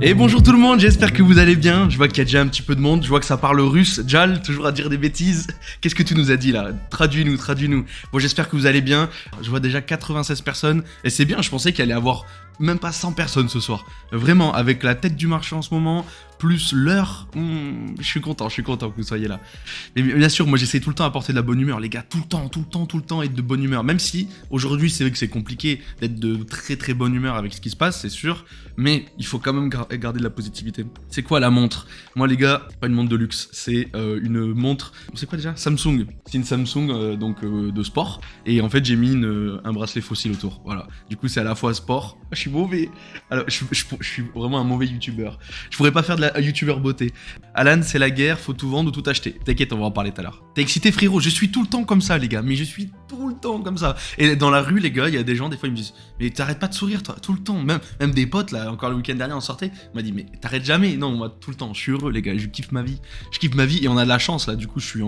Et bonjour tout le monde, j'espère que vous allez bien. Je vois qu'il y a déjà un petit peu de monde, je vois que ça parle russe. Jal, toujours à dire des bêtises. Qu'est-ce que tu nous as dit là? Traduis-nous. Bon, j'espère que vous allez bien. Je vois déjà 96 personnes. Et c'est bien, je pensais qu'il allait y avoir même pas 100 personnes ce soir. Vraiment, avec la tête du marché en ce moment, plus l'heure, je suis content que vous soyez là. Mais bien sûr, moi j'essaie tout le temps d'apporter de la bonne humeur, les gars, tout le temps être de bonne humeur. Même si aujourd'hui c'est vrai que c'est compliqué d'être de très très bonne humeur avec ce qui se passe, c'est sûr, mais il faut quand même garder de la positivité. C'est quoi la montre? Moi les gars, pas une montre de luxe, c'est une montre, c'est quoi déjà? Samsung. C'est une Samsung de sport, et en fait j'ai mis un bracelet fossile autour, voilà. Du coup c'est à la fois sport, je suis mauvais, alors je suis vraiment un mauvais youtubeur. Je pourrais pas faire de la youtubeur beauté. Alan, c'est la guerre, faut tout vendre ou tout acheter. T'inquiète, on va en parler tout à l'heure. T'es excité frérot? Je suis tout le temps comme ça les gars, mais je suis tout le temps comme ça. Et dans la rue les gars, il y a des gens, des fois ils me disent mais t'arrêtes pas de sourire toi, tout le temps. Même des potes là, encore le week-end dernier on sortait, on m'a dit mais t'arrêtes jamais. Non, moi tout le temps, je suis heureux les gars, je kiffe ma vie. Et on a de la chance là, du coup je suis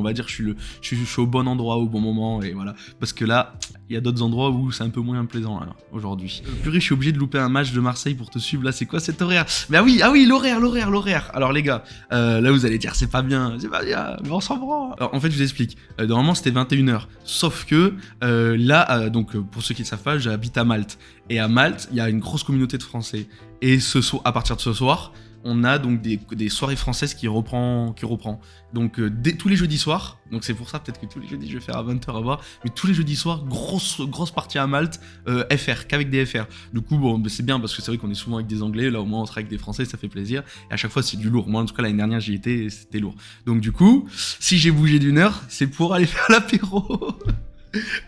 au bon endroit au bon moment, et voilà. Parce que là, il y a d'autres endroits où c'est un peu moins plaisant là, aujourd'hui. Purée, je suis obligé de louper un match de Marseille pour te suivre là, c'est quoi cet horaire? Mais ah oui, l'horaire. Alors les gars, là vous allez dire c'est pas bien, mais on s'en branle. Alors en fait je vous explique, normalement c'était 21h, sauf que là, pour ceux qui ne savent pas, j'habite à Malte. Et à Malte, il y a une grosse communauté de Français. Et à partir de ce soir, on a donc des soirées françaises qui reprend. Donc tous les jeudis soirs, donc c'est pour ça peut-être que tous les jeudis je vais faire à 20h à voir, mais tous les jeudis soirs, grosse partie à Malte, FR, qu'avec des FR. Du coup bon, c'est bien parce que c'est vrai qu'on est souvent avec des Anglais, là au moins on sera avec des Français, ça fait plaisir. Et à chaque fois c'est du lourd. Moi en tout cas l'année dernière j'y étais et c'était lourd. Donc du coup, si j'ai bougé d'une heure, c'est pour aller faire l'apéro.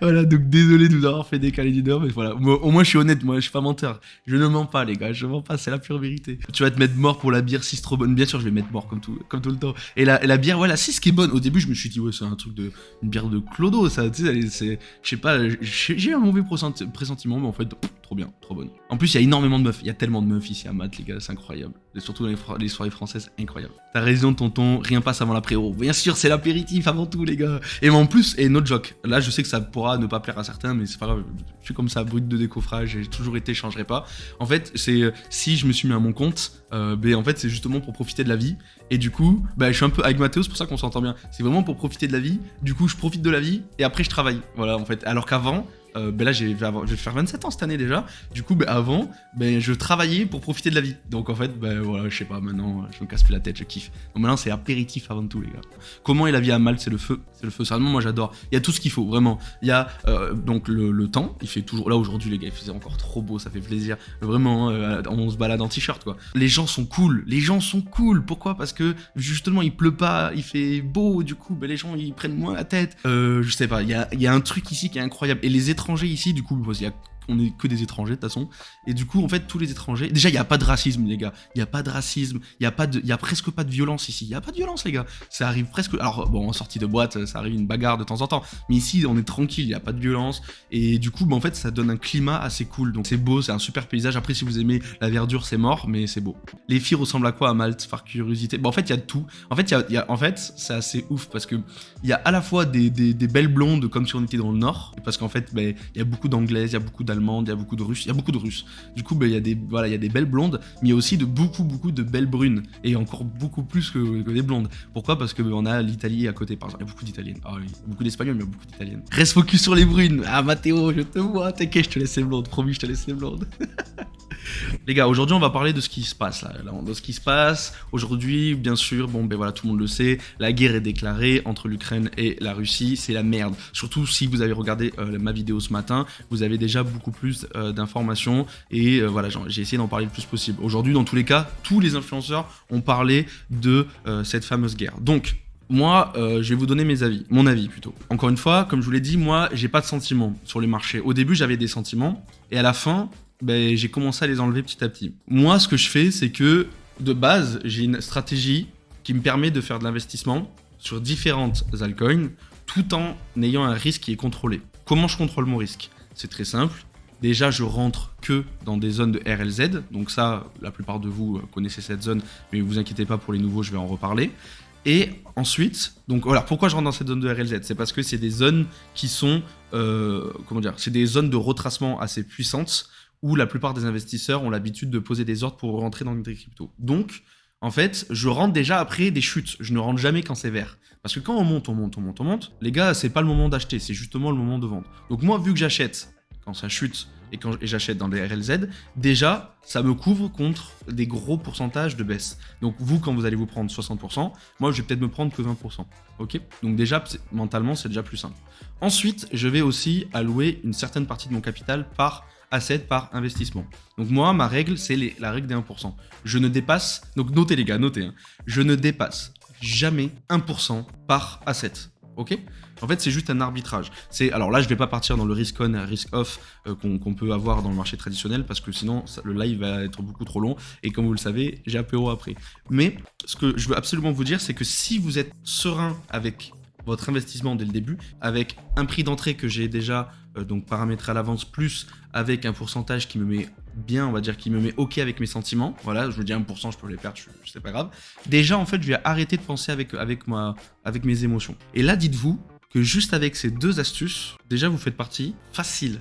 Voilà, donc désolé de vous avoir fait décaler d'une heure, mais voilà. Moi, au moins, je suis honnête, moi, je suis pas menteur. Je ne mens pas, les gars, je mens pas, c'est la pure vérité. Tu vas te mettre mort pour la bière 6 trop bonne. Bien sûr, je vais mettre mort comme tout le temps. Et la bière, voilà, 6 qui est bonne. Au début, je me suis dit, ouais, c'est un truc une bière de Clodo, ça, tu sais, c'est, je sais pas, j'ai eu un mauvais pressentiment, mais en fait, trop bien, trop bonne. En plus, il y a énormément de meufs. Il y a tellement de meufs ici à Malte, les gars, c'est incroyable. Et surtout dans les soirées françaises, incroyable. T'as raison, tonton, rien passe avant l'apéro. Bien sûr, c'est l'apéritif avant tout, les gars. Et en plus, no joke, là, je sais que ça pourra ne pas plaire à certains, mais c'est pas grave. Je suis comme ça, brut de décoffrage, j'ai toujours été, je changerai pas. En fait, c'est si je me suis mis à mon compte, en fait, c'est justement pour profiter de la vie. Et du coup, je suis un peu avec Mathéo, c'est pour ça qu'on s'entend bien. C'est vraiment pour profiter de la vie. Du coup, je profite de la vie et après, je travaille. Voilà, en fait. Alors qu'avant, là je vais faire 27 ans cette année déjà. Du coup avant je travaillais pour profiter de la vie. Donc en fait voilà, je sais pas, maintenant je me casse plus la tête, je kiffe. Donc maintenant c'est apéritif avant tout les gars. Comment est la vie à Malte? C'est le feu. Sérieusement moi j'adore. Il y a tout ce qu'il faut vraiment. Il y a donc le temps, il fait toujours, là aujourd'hui les gars il faisait encore trop beau, ça fait plaisir. Vraiment on se balade en t-shirt quoi. Les gens sont cool. Pourquoi? Parce que justement il pleut pas, il fait beau, du coup les gens ils prennent moins la tête. Je sais pas, il y a un truc ici qui est incroyable. Et les étrangers ici, du coup, on est que des étrangers de toute façon, et du coup en fait tous les étrangers, déjà il y a pas de racisme les gars, il y a presque pas de violence ici, il y a pas de violence les gars, ça arrive presque, alors bon en sortie de boîte ça arrive une bagarre de temps en temps, mais ici on est tranquille, il y a pas de violence, et du coup en fait ça donne un climat assez cool, donc c'est beau, c'est un super paysage. Après si vous aimez la verdure c'est mort, mais c'est beau. Les filles ressemblent à quoi à Malte, par curiosité? En fait il y a de tout, en fait c'est assez ouf parce que il y a à la fois des belles blondes comme si on était dans le nord, parce qu'en fait il y a beaucoup d'anglaises, il y a beaucoup d'allemandes, il y a beaucoup de russes, du coup il y a des belles blondes, mais il y a aussi beaucoup de belles brunes, et encore beaucoup plus que des blondes. Pourquoi? Parce que on a l'Italie à côté, par exemple, il y a beaucoup d'italiennes, beaucoup d'espagnols, mais il y a beaucoup d'italiennes. Reste focus sur les brunes. Mathéo, je te vois, t'inquiète, je te laisse les blondes, promis, je te laisse les blondes. Les gars, aujourd'hui on va parler de ce qui se passe là, de ce qui se passe aujourd'hui. Bien sûr, voilà, tout le monde le sait, la guerre est déclarée entre l'Ukraine et la Russie, c'est la merde. Surtout si vous avez regardé ma vidéo ce matin, vous avez déjà beaucoup plus d'informations, et voilà, j'ai essayé d'en parler le plus possible. Aujourd'hui, dans tous les cas, tous les influenceurs ont parlé de cette fameuse guerre. Donc moi, je vais vous donner mon avis plutôt. Encore une fois, comme je vous l'ai dit, moi, j'ai pas de sentiments sur les marchés. Au début, j'avais des sentiments, et à la fin, j'ai commencé à les enlever petit à petit. Moi, ce que je fais, c'est que, de base, j'ai une stratégie qui me permet de faire de l'investissement sur différentes altcoins, tout en ayant un risque qui est contrôlé. Comment je contrôle mon risque? C'est très simple. Déjà, je rentre que dans des zones de RLZ. Donc ça, la plupart de vous connaissez cette zone, mais vous inquiétez pas, pour les nouveaux, je vais en reparler. Et ensuite, donc voilà, pourquoi je rentre dans cette zone de RLZ? C'est parce que c'est des zones qui sont, c'est des zones de retracement assez puissantes, où la plupart des investisseurs ont l'habitude de poser des ordres pour rentrer dans des cryptos. Donc, en fait, je rentre déjà après des chutes. Je ne rentre jamais quand c'est vert. Parce que quand on monte, les gars, c'est pas le moment d'acheter, c'est justement le moment de vendre. Donc moi, vu que j'achète quand ça chute et j'achète dans les RLZ, déjà, ça me couvre contre des gros pourcentages de baisse. Donc vous, quand vous allez vous prendre 60%, moi, je vais peut-être me prendre que 20%. Ok ? Donc déjà, mentalement, c'est déjà plus simple. Ensuite, je vais aussi allouer une certaine partie de mon capital par asset, par investissement. Donc moi, ma règle, c'est la règle des 1%. Je ne dépasse, donc notez les gars, notez, hein, je ne dépasse jamais 1% par asset. Ok ? En fait, c'est juste un arbitrage. Alors là, je ne vais pas partir dans le risk on et risk off qu'on peut avoir dans le marché traditionnel parce que sinon, le live va être beaucoup trop long. Et comme vous le savez, j'ai apéro après. Mais ce que je veux absolument vous dire, c'est que si vous êtes serein avec votre investissement dès le début, avec un prix d'entrée que j'ai déjà donc paramétré à l'avance, plus avec un pourcentage qui me met bien, on va dire, qui me met OK avec mes sentiments. Voilà, je me dis 1%, je peux les perdre, c'est pas grave. Déjà, en fait, je vais arrêter de penser avec mes émotions. Et là, dites-vous que juste avec ces deux astuces, déjà, vous faites partie facile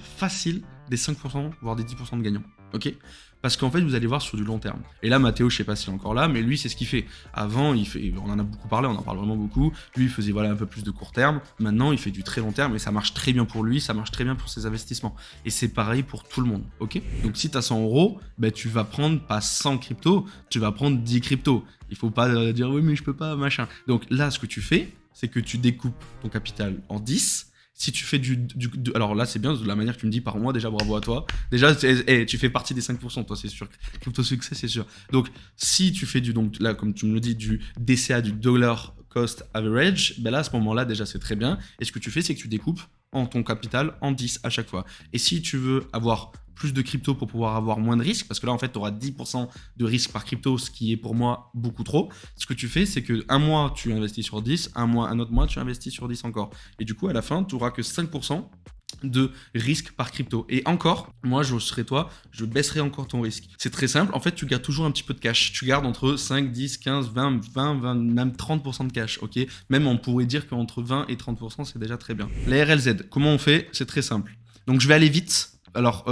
des 5%, voire des 10% de gagnants. Ok ? Parce qu'en fait, vous allez voir sur du long terme. Et là, Mathéo, je sais pas s'il est encore là, mais lui, c'est ce qu'il fait. Avant, on en a beaucoup parlé, on en parle vraiment beaucoup. Lui, il faisait un peu plus de court terme. Maintenant, il fait du très long terme et ça marche très bien pour lui, ça marche très bien pour ses investissements. Et c'est pareil pour tout le monde, ok ? Donc, si tu as 100 euros, tu vas prendre pas 100 cryptos, tu vas prendre 10 cryptos. Il faut pas dire oui, mais je peux pas, machin. Donc là, ce que tu fais, c'est que tu découpes ton capital en 10. Si tu fais alors là, c'est bien de la manière que tu me dis par mois, déjà bravo à toi. Déjà, tu fais partie des 5%, toi, c'est sûr. Crypto succès, c'est sûr. Donc, si tu fais donc là, comme tu me le dis, du DCA, du dollar cost average, là, à ce moment-là, déjà, c'est très bien. Et ce que tu fais, c'est que tu découpes ton capital en 10 à chaque fois. Et si tu veux avoir plus de crypto pour pouvoir avoir moins de risques, parce que là, en fait, tu auras 10% de risque par crypto, ce qui est pour moi beaucoup trop. Ce que tu fais, c'est que un mois, tu investis sur 10, un autre mois, tu investis sur 10 encore. Et du coup, à la fin, tu n'auras que 5% de risque par crypto. Et encore, moi, je serais toi, je baisserais encore ton risque. C'est très simple. En fait, tu gardes toujours un petit peu de cash. Tu gardes entre 5, 10, 15, 20, même 30% de cash. Ok ? Même on pourrait dire qu'entre 20 et 30%, c'est déjà très bien. Les RLZ, comment on fait ? C'est très simple. Donc, je vais aller vite. Alors,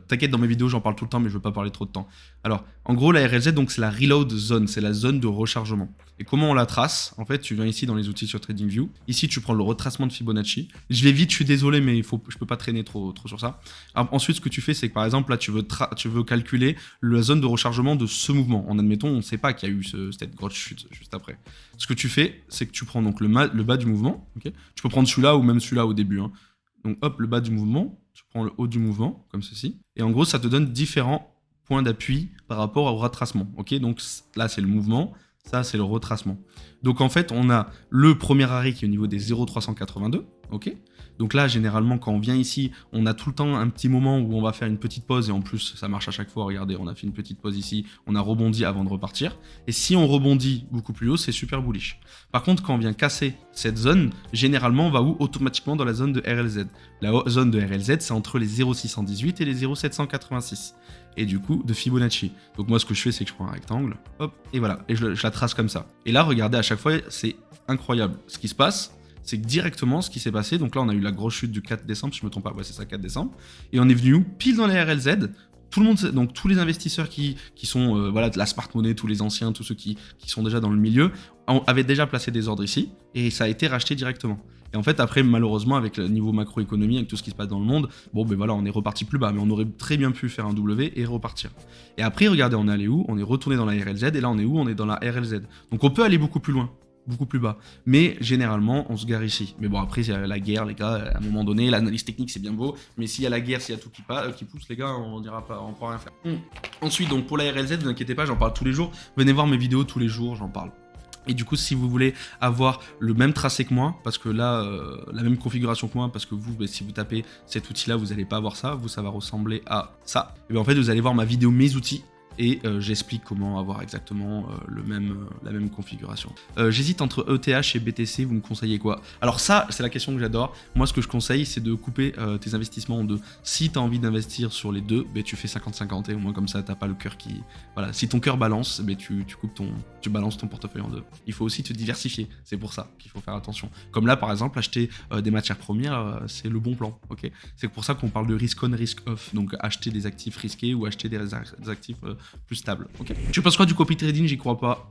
t'inquiète, dans mes vidéos, j'en parle tout le temps, mais je veux pas parler trop de temps. Alors, en gros, la RLZ, donc, c'est la reload zone, c'est la zone de rechargement. Et comment on la trace ? En fait, tu viens ici dans les outils sur TradingView. Ici, tu prends le retracement de Fibonacci. Je vais vite, je suis désolé, mais je peux pas traîner trop sur ça. Alors, ensuite, ce que tu fais, c'est que par exemple, là, tu veux calculer la zone de rechargement de ce mouvement. En admettons, on ne sait pas qu'il y a eu cette grosse chute juste après. Ce que tu fais, c'est que tu prends donc le bas du mouvement. Okay ? Tu peux prendre celui-là ou même celui-là au début. Hein. Donc, hop, le bas du mouvement. Tu prends le haut du mouvement, comme ceci. Et en gros, ça te donne différents points d'appui par rapport au retracement. Ok, donc là, c'est le mouvement. Ça, c'est le retracement. Donc, en fait, on a le premier arrêt qui est au niveau des 0,382. Ok. Donc là, généralement, quand on vient ici, on a tout le temps un petit moment où on va faire une petite pause. Et en plus, ça marche à chaque fois. Regardez, on a fait une petite pause ici. On a rebondi avant de repartir. Et si on rebondit beaucoup plus haut, c'est super bullish. Par contre, quand on vient casser cette zone, généralement, on va où ? Automatiquement dans la zone de RLZ. La zone de RLZ, c'est entre les 0,618 et les 0,786. Et du coup, de Fibonacci. Donc moi, ce que je fais, c'est que je prends un rectangle. Hop, et voilà. Et je la trace comme ça. Et là, regardez, à chaque fois, c'est incroyable. Ce qui se passe, c'est que directement, ce qui s'est passé, donc là, on a eu la grosse chute du 4 décembre, si je ne me trompe pas, ouais, c'est ça, 4 décembre, et on est venu pile dans les RLZ, tout le monde, donc tous les investisseurs qui sont, de la smart money, tous les anciens, tous ceux qui sont déjà dans le milieu, avaient déjà placé des ordres ici, et ça a été racheté directement. Et en fait, après, malheureusement, avec le niveau macroéconomie, avec tout ce qui se passe dans le monde, on est reparti plus bas, mais on aurait très bien pu faire un W et repartir. Et après, regardez, on est allé où ? On est retourné dans la RLZ, et là, on est où ? On est dans la RLZ. Donc on peut aller beaucoup plus loin. Beaucoup plus bas. Mais généralement, on se gare ici. Mais bon, après, il y a la guerre, les gars. À un moment donné, l'analyse technique, c'est bien beau. Mais s'il y a la guerre, s'il y a tout qui pousse, les gars, on dira pas, on pourra rien faire. Ensuite, donc pour la RLZ, ne vous inquiétez pas, j'en parle tous les jours. Venez voir mes vidéos tous les jours, j'en parle. Et du coup, si vous voulez avoir le même tracé que moi, parce que là, la même configuration que moi, parce que vous, si vous tapez cet outil-là, vous n'allez pas avoir ça. Vous, ça va ressembler à ça. Et bien en fait, vous allez voir ma vidéo Mes outils. et j'explique comment avoir exactement la même configuration. J'hésite entre ETH et BTC, vous me conseillez quoi? Alors ça, c'est la question que j'adore. Moi, ce que je conseille, c'est de couper tes investissements en deux. Si tu as envie d'investir sur les deux, tu fais 50-50 et au moins comme ça, t'as pas le cœur qui... Voilà, si ton cœur balance, tu balances ton portefeuille en deux. Il faut aussi te diversifier, c'est pour ça qu'il faut faire attention. Comme là, par exemple, acheter des matières premières, c'est le bon plan, ok? C'est pour ça qu'on parle de risk on, risk off, donc acheter des actifs risqués ou acheter des actifs plus stables, ok? Tu penses quoi du copy trading? J'y crois pas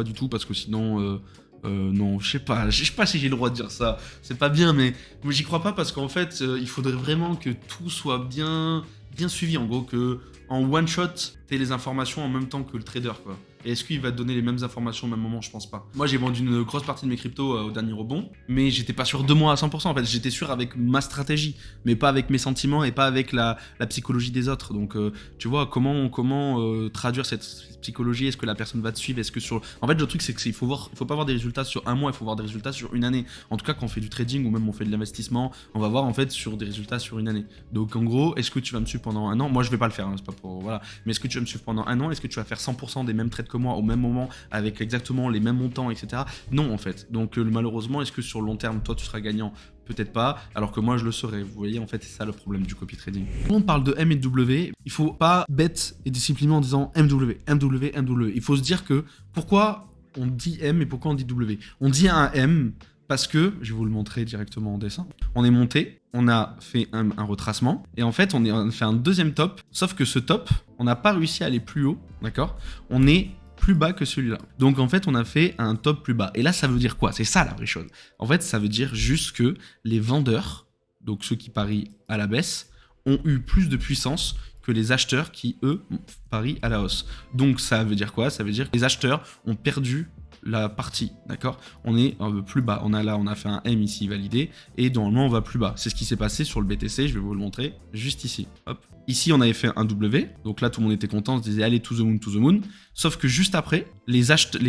du tout parce que sinon... non, je sais pas si j'ai le droit de dire ça, c'est pas bien, mais j'y crois pas parce qu'en fait, il faudrait vraiment que tout soit bien suivi, en gros, que en one shot, t'aies les informations en même temps que le trader, quoi. Et est-ce qu'il va te donner les mêmes informations au même moment? Je pense pas. Moi, j'ai vendu une grosse partie de mes cryptos au dernier rebond, mais j'étais pas sûr de moi à 100%. En fait, j'étais sûr avec ma stratégie, mais pas avec mes sentiments et pas avec la psychologie des autres. Donc, tu vois, comment traduire cette psychologie? Est-ce que la personne va te suivre? Est-ce que sur... En fait, le truc, c'est qu'il faut pas voir des résultats sur un mois, il faut voir des résultats sur une année. En tout cas, quand on fait du trading ou même on fait de l'investissement, on va voir en fait sur des résultats sur une année. Donc, en gros, est-ce que tu vas me suivre pendant un an? Moi, je vais pas le faire, hein, c'est pas pour... Voilà. Mais est-ce que tu vas me suivre pendant un an? Est-ce que tu vas faire 100% des mêmes trades que moi au même moment avec exactement les mêmes montants, etc. Non, en fait. Donc, malheureusement, est-ce que sur le long terme, toi, tu seras gagnant? Peut-être pas, alors que moi je le serai. Vous voyez, en fait, c'est ça le problème du copy trading. Tout le monde parle de M et de W, il faut pas bête et discipliné en disant MW. Il faut se dire que pourquoi on dit M et pourquoi on dit W. On dit un M parce que, je vais vous le montrer directement en dessin, on est monté, on a fait un retracement, et en fait, on a fait un deuxième top, sauf que ce top, on n'a pas réussi à aller plus haut, d'accord? On est plus bas que celui-là. Donc en fait, on a fait un top plus bas. Et là, ça veut dire quoi? C'est ça la vraie chose. En fait, ça veut dire juste que les vendeurs, donc ceux qui parient à la baisse, ont eu plus de puissance que les acheteurs qui, eux, parient à la hausse. Donc ça veut dire quoi? Ça veut dire que les acheteurs ont perdu la partie, d'accord? On est plus bas. On a fait un M ici validé et normalement on va plus bas. C'est ce qui s'est passé sur le BTC, je vais vous le montrer juste ici. Hop. Ici on avait fait un W, donc là tout le monde était content, on se disait allez to the moon. Sauf que juste après, les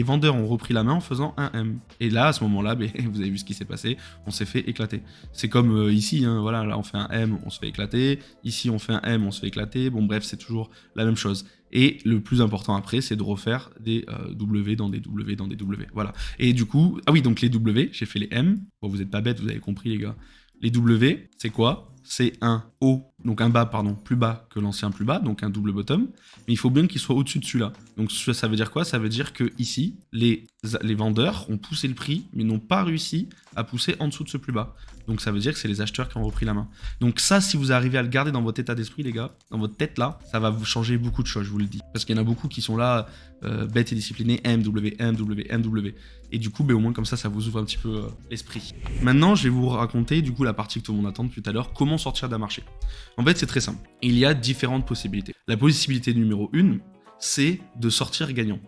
vendeurs ont repris la main en faisant un M. Et là à ce moment-là, vous avez vu ce qui s'est passé, on s'est fait éclater. C'est comme ici, hein, voilà, là on fait un M, on se fait éclater. Ici on fait un M, on se fait éclater. Bon bref, c'est toujours la même chose. Et le plus important après, c'est de refaire des W dans des W dans des W. Voilà. Et du coup, ah oui, donc les W, j'ai fait les M. Bon, vous n'êtes pas bêtes, vous avez compris les gars. Les W, c'est quoi? C'est un haut, donc un bas, pardon, plus bas que l'ancien plus bas, donc un double bottom. Mais il faut bien qu'il soit au-dessus de celui-là. Donc ça veut dire quoi? Ça veut dire que ici, les vendeurs ont poussé le prix, mais n'ont pas réussi à pousser en dessous de ce plus bas. Donc ça veut dire que c'est les acheteurs qui ont repris la main. Donc ça, si vous arrivez à le garder dans votre état d'esprit, les gars, dans votre tête là, ça va vous changer beaucoup de choses, je vous le dis. Parce qu'il y en a beaucoup qui sont là, bêtes et disciplinés, MW. Et du coup, au moins comme ça vous ouvre un petit peu l'esprit. Maintenant, je vais vous raconter du coup la partie que tout le monde attend depuis tout à l'heure, comment sortir d'un marché. En fait, c'est très simple. Il y a différentes possibilités. La possibilité numéro 1, c'est de sortir gagnant.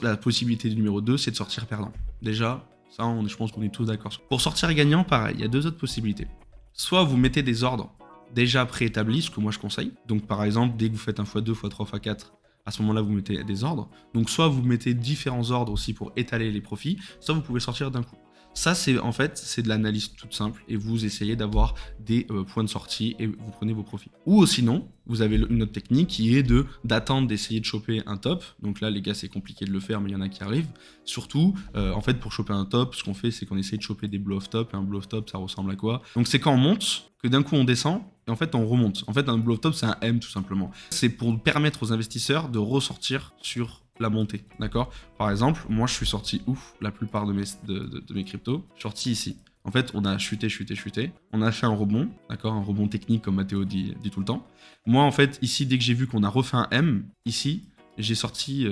La possibilité numéro 2, c'est de sortir perdant. Déjà, ça, je pense qu'on est tous d'accord. Pour sortir gagnant, pareil, il y a deux autres possibilités. Soit vous mettez des ordres déjà préétablis, ce que moi je conseille. Donc par exemple, dès que vous faites un x2, x3, x4, à ce moment-là, vous mettez des ordres. Donc soit vous mettez différents ordres aussi pour étaler les profits, soit vous pouvez sortir d'un coup. Ça, c'est de l'analyse toute simple et vous essayez d'avoir des points de sortie et vous prenez vos profits. Ou sinon, vous avez une autre technique qui est d'attendre d'essayer de choper un top. Donc là, les gars, c'est compliqué de le faire, mais il y en a qui arrivent. Surtout, en fait, pour choper un top, ce qu'on fait, c'est qu'on essaye de choper des blow-off top. Et un blow-off top, ça ressemble à quoi? Donc c'est quand on monte, que d'un coup on descend, et en fait on remonte. En fait, un blow-off top, c'est un M tout simplement. C'est pour permettre aux investisseurs de ressortir sur la montée, d'accord? Par exemple, moi je suis sorti la plupart de mes cryptos, je suis sorti ici. En fait, on a chuté, on a fait un rebond, d'accord? Un rebond technique comme Mathéo dit tout le temps. Moi, en fait, ici, dès que j'ai vu qu'on a refait un M, ici, j'ai sorti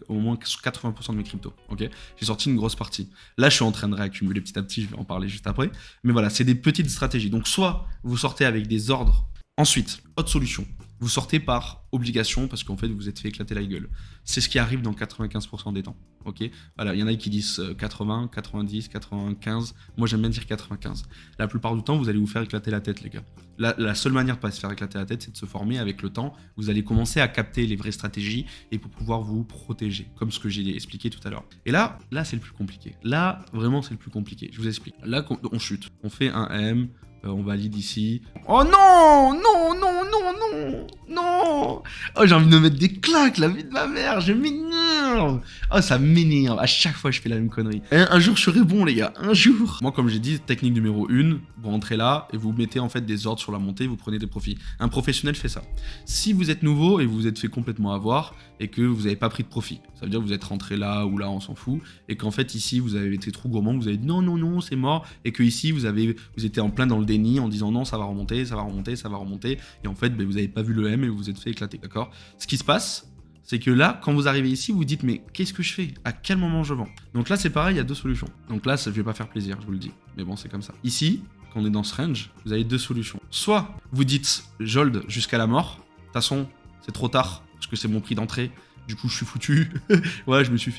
au moins 80% de mes cryptos, ok? J'ai sorti une grosse partie. Là, je suis en train de réaccumuler petit à petit, je vais en parler juste après. Mais voilà, c'est des petites stratégies. Donc, soit vous sortez avec des ordres. Ensuite, autre solution. Vous sortez par obligation parce qu'en fait, vous vous êtes fait éclater la gueule. C'est ce qui arrive dans 95% des temps. Ok, voilà, il y en a qui disent 80, 90, 95. Moi, j'aime bien dire 95. La plupart du temps, vous allez vous faire éclater la tête, les gars. La seule manière de ne pas se faire éclater la tête, c'est de se former avec le temps. Vous allez commencer à capter les vraies stratégies et pour pouvoir vous protéger, comme ce que j'ai expliqué tout à l'heure. Et là, c'est le plus compliqué. Là, vraiment, c'est le plus compliqué. Je vous explique. Là, on chute. On fait un M. on valide ici. Oh non, non, non, non, non, non. Oh, j'ai envie de me mettre des claques, la vie de ma mère, je m'énerve. Oh, ça m'énerve, à chaque fois je fais la même connerie. Un jour je serai bon les gars, un jour. Moi comme j'ai dit, technique numéro 1, vous rentrez là et vous mettez en fait des ordres sur la montée, vous prenez des profits. Un professionnel fait ça. Si vous êtes nouveau et vous vous êtes fait complètement avoir et que vous n'avez pas pris de profit, ça veut dire que vous êtes rentré là ou là, on s'en fout, et qu'en fait ici vous avez été trop gourmand, vous avez dit non, non, non, c'est mort, et que ici vous étiez en plein dans le déni en disant non, ça va remonter, ça va remonter, ça va remonter, et en fait vous n'avez pas vu le M et vous vous êtes fait éclater, d'accord? Ce qui se passe, c'est que là, quand vous arrivez ici, vous vous dites mais qu'est-ce que je fais? À quel moment je vends? Donc là c'est pareil, il y a deux solutions. Donc là, ça, je vais pas faire plaisir, je vous le dis, mais bon c'est comme ça. Ici, quand on est dans ce range, vous avez deux solutions. Soit vous dites j'hold jusqu'à la mort, de toute façon c'est trop tard, parce que c'est mon prix d'entrée, du coup je suis foutu. Ouais, je me suis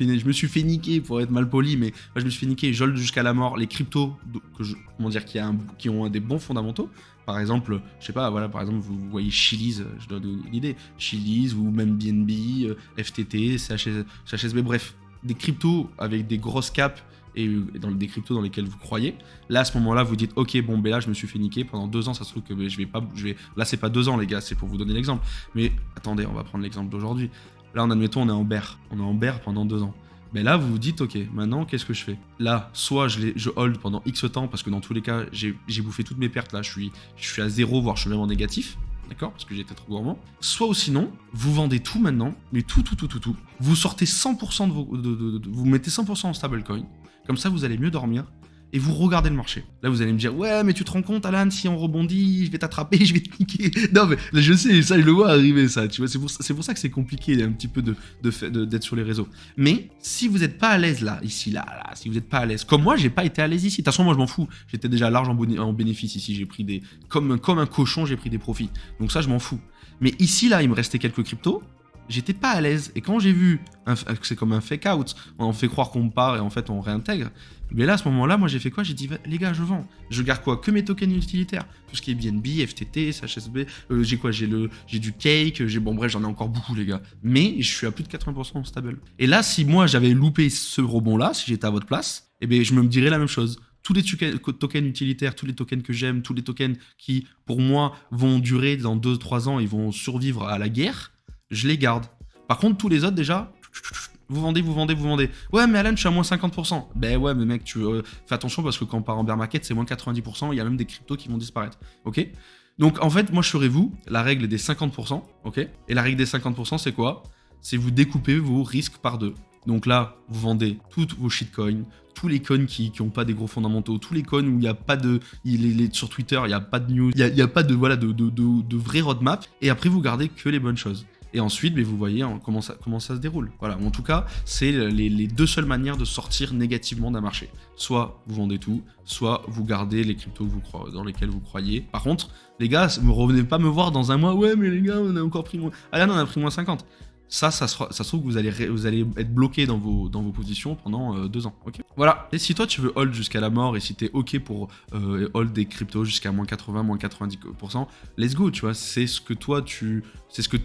fait niquer pour être mal poli, mais moi je me suis fait niquer, j'hold jusqu'à la mort les cryptos qui ont des bons fondamentaux. Par exemple, je sais pas, voilà, par exemple, vous voyez Chiliz, je donne une idée, Chiliz ou même BNB, FTT, CHSB, bref, des cryptos avec des grosses caps et des cryptos dans lesquels vous croyez. Là, à ce moment-là, vous dites, ok, bon, ben là, je me suis fait niquer pendant 2 ans, ça se trouve que là, c'est pas 2 ans, les gars, c'est pour vous donner l'exemple. Mais attendez, on va prendre l'exemple d'aujourd'hui. Là, admettons, on est en bear. On est en bear pendant 2 ans. Mais là, vous vous dites, ok, maintenant, qu'est-ce que je fais? Là, soit je hold pendant X temps, parce que dans tous les cas, j'ai bouffé toutes mes pertes. Là, je suis à 0, voire je suis même en négatif. D'accord? Parce que j'étais trop gourmand. Soit ou sinon, vous vendez tout maintenant, mais tout. Vous sortez 100% vous mettez 100% en stablecoin. Comme ça, vous allez mieux dormir. Et vous regardez le marché. Là, vous allez me dire, ouais, mais tu te rends compte, Alan, si on rebondit, je vais t'attraper, je vais te niquer. Non, mais là, je sais, ça, je le vois arriver, ça. Tu vois, c'est pour ça que c'est compliqué un petit peu d'être sur les réseaux. Mais si vous n'êtes pas à l'aise là, ici, là, si vous n'êtes pas à l'aise, comme moi, j'ai pas été à l'aise ici. De toute façon, moi, je m'en fous. J'étais déjà large en bénéfice ici. J'ai pris comme un cochon, j'ai pris des profits. Donc ça, je m'en fous. Mais ici, là, il me restait quelques cryptos. J'étais pas à l'aise. Et quand j'ai vu que c'est comme un fake out, on fait croire qu'on part et en fait on réintègre. Mais là, à ce moment-là, moi j'ai fait quoi? J'ai dit, les gars, je vends. Je garde quoi? Que mes tokens utilitaires. Tout ce qui est BNB, FTT, CHSB. J'ai quoi? J'ai du cake. Bon, bref, j'en ai encore beaucoup, les gars. Mais je suis à plus de 80% stable. Et là, si moi j'avais loupé ce rebond-là, si j'étais à votre place, eh ben, je me dirais la même chose. Tous les tokens utilitaires, tous les tokens que j'aime, tous les tokens qui, pour moi, vont durer dans 2-3 ans, ils vont survivre à la guerre, je les garde. Par contre, tous les autres, déjà, vous vendez. Ouais, mais Alan, je suis à moins 50%. Ben ouais, mais mec, fais attention parce que quand on part en bear market, c'est moins 90%. Il y a même des cryptos qui vont disparaître. Ok? Donc, en fait, moi, je ferai vous, la règle des 50%. Ok? Et la règle des 50%, c'est quoi? C'est vous découpez vos risques par 2. Donc là, vous vendez toutes vos shitcoins, tous les coins qui n'ont pas des gros fondamentaux, tous les coins où il n'y a pas de... sur Twitter, il n'y a pas de news, il n'y a pas de vrai roadmap. Et après, vous gardez que les bonnes choses. Et ensuite, mais vous voyez comment ça se déroule. Voilà, en tout cas, c'est les deux seules manières de sortir négativement d'un marché. Soit vous vendez tout, soit vous gardez les cryptos dans lesquels vous croyez. Par contre, les gars, ne revenez pas me voir dans un mois. Ouais, mais les gars, on a encore pris moins... Ah là, on a pris moins 50. Ça se trouve que vous allez être bloqué dans vos positions pendant 2 ans. Ok. Voilà. Et si toi tu veux hold jusqu'à la mort et si t'es ok pour hold des cryptos jusqu'à moins 80, moins 90%, let's go. Tu vois, c'est ce que toi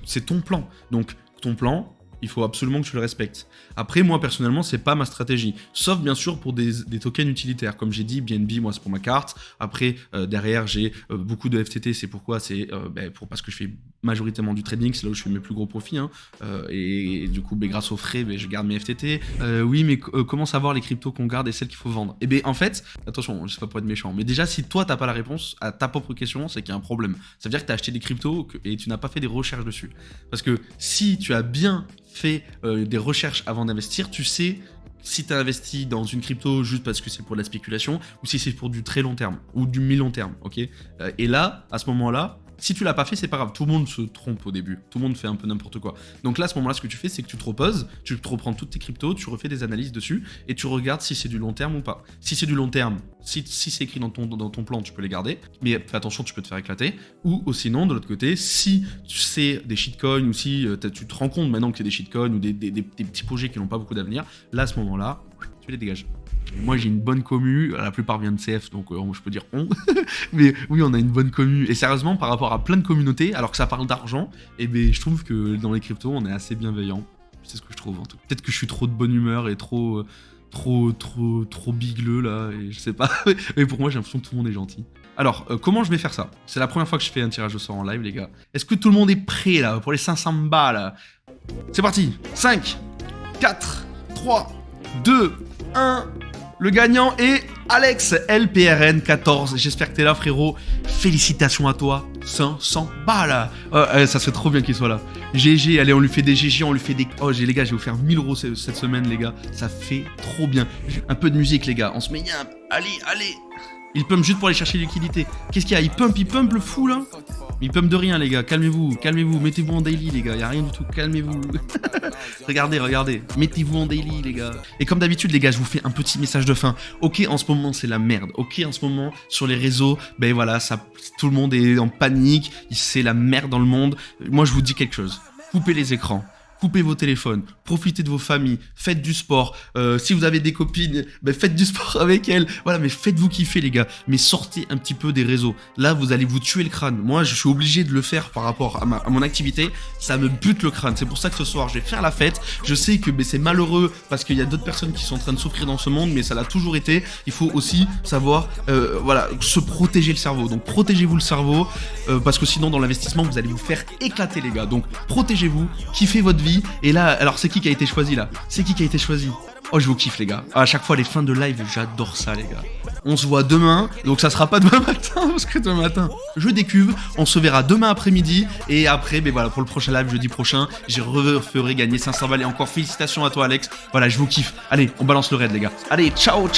c'est ton plan. Donc ton plan, il faut absolument que tu le respectes. Après, moi, personnellement, c'est pas ma stratégie. Sauf, bien sûr, pour des tokens utilitaires. Comme j'ai dit, BNB, moi, c'est pour ma carte. Après, derrière, j'ai beaucoup de FTT. C'est pourquoi? C'est parce que je fais majoritairement du trading. C'est là où je fais mes plus gros profits. Hein. Et du coup, grâce aux frais, je garde mes FTT. Oui, mais comment savoir les cryptos qu'on garde et celles qu'il faut vendre? Et bien, en fait, attention, c'est pas pour être méchant. Mais déjà, si toi, t'as pas la réponse à ta propre question, c'est qu'il y a un problème. Ça veut dire que t'as acheté des cryptos et tu n'as pas fait des recherches dessus. Parce que si tu as bien fait des recherches avant d'investir, tu sais si tu as investi dans une crypto juste parce que c'est pour de la spéculation ou si c'est pour du très long terme ou du mi-long terme, ok? Et là, à ce moment-là, si tu l'as pas fait, c'est pas grave. Tout le monde se trompe au début. Tout le monde fait un peu n'importe quoi. Donc là, à ce moment-là, ce que tu fais, c'est que tu te reposes, tu te reprends toutes tes cryptos, tu refais des analyses dessus et tu regardes si c'est du long terme ou pas. Si c'est du long terme, si c'est écrit dans ton plan, tu peux les garder. Mais fais attention, tu peux te faire éclater. Ou sinon, de l'autre côté, si c'est des shitcoins ou si tu te rends compte maintenant que c'est des shitcoins ou des petits projets qui n'ont pas beaucoup d'avenir, là, à ce moment-là, tu les dégages. Moi j'ai une bonne commu, la plupart vient de CF donc je peux dire on, mais oui on a une bonne commu et sérieusement par rapport à plein de communautés alors que ça parle d'argent, et ben je trouve que dans les cryptos on est assez bienveillant, c'est ce que je trouve en tout cas. Peut-être que je suis trop de bonne humeur et trop trop bigleux là, et je sais pas. Mais pour moi, j'ai l'impression que tout le monde est gentil. Alors, comment je vais faire ça? C'est la première fois que je fais un tirage au sort en live, les gars. Est-ce que tout le monde est prêt là pour les 500 balles là? C'est parti. 5, 4, 3, 2, 1. Le gagnant est Alex LPRN 14. J'espère que t'es là, frérot. Félicitations à toi. 500 balles. Ça serait trop bien qu'il soit là. GG, allez, on lui fait des GG, on lui fait des... Oh, les gars, je vais vous faire 1000 € cette semaine, les gars. Ça fait trop bien. Un peu de musique, les gars. On se met bien. Allez, allez. Il pump juste pour aller chercher l'utilité. Qu'est-ce qu'il y a? Il pump le fou, là. Il pump de rien, les gars. Calmez-vous, calmez-vous. Mettez-vous en daily, les gars. Y a rien du tout. Calmez-vous. Regardez. Mettez-vous en daily, les gars. Et comme d'habitude, les gars, je vous fais un petit message de fin. Ok, en ce moment, c'est la merde. Ok, en ce moment, sur les réseaux, ben voilà, tout le monde est en panique. C'est la merde dans le monde. Moi, je vous dis quelque chose. Coupez les écrans. Coupez vos téléphones, profitez de vos familles, faites du sport. Si vous avez des copines, ben faites du sport avec elles. Voilà, mais faites-vous kiffer, les gars. Mais sortez un petit peu des réseaux. Là, vous allez vous tuer le crâne. Moi, je suis obligé de le faire par rapport à mon activité. Ça me bute le crâne. C'est pour ça que ce soir, je vais faire la fête. Je sais que c'est malheureux parce qu'il y a d'autres personnes qui sont en train de souffrir dans ce monde, mais ça l'a toujours été. Il faut aussi savoir, voilà, se protéger le cerveau. Donc, protégez-vous le cerveau parce que sinon, dans l'investissement, vous allez vous faire éclater, les gars. Donc, protégez-vous, kiffez votre vie. Et là, alors c'est qui a été choisi là? C'est qui a été choisi? Oh, je vous kiffe, les gars. À chaque fois, les fins de live, j'adore ça, les gars. On se voit demain, donc ça sera pas demain matin, parce que demain matin, je décuve. On se verra demain après-midi. Et après, ben voilà, pour le prochain live, jeudi prochain, je referai gagner 500 balles. Et encore félicitations à toi, Alex. Voilà, je vous kiffe. Allez, on balance le raid, les gars. Allez, ciao.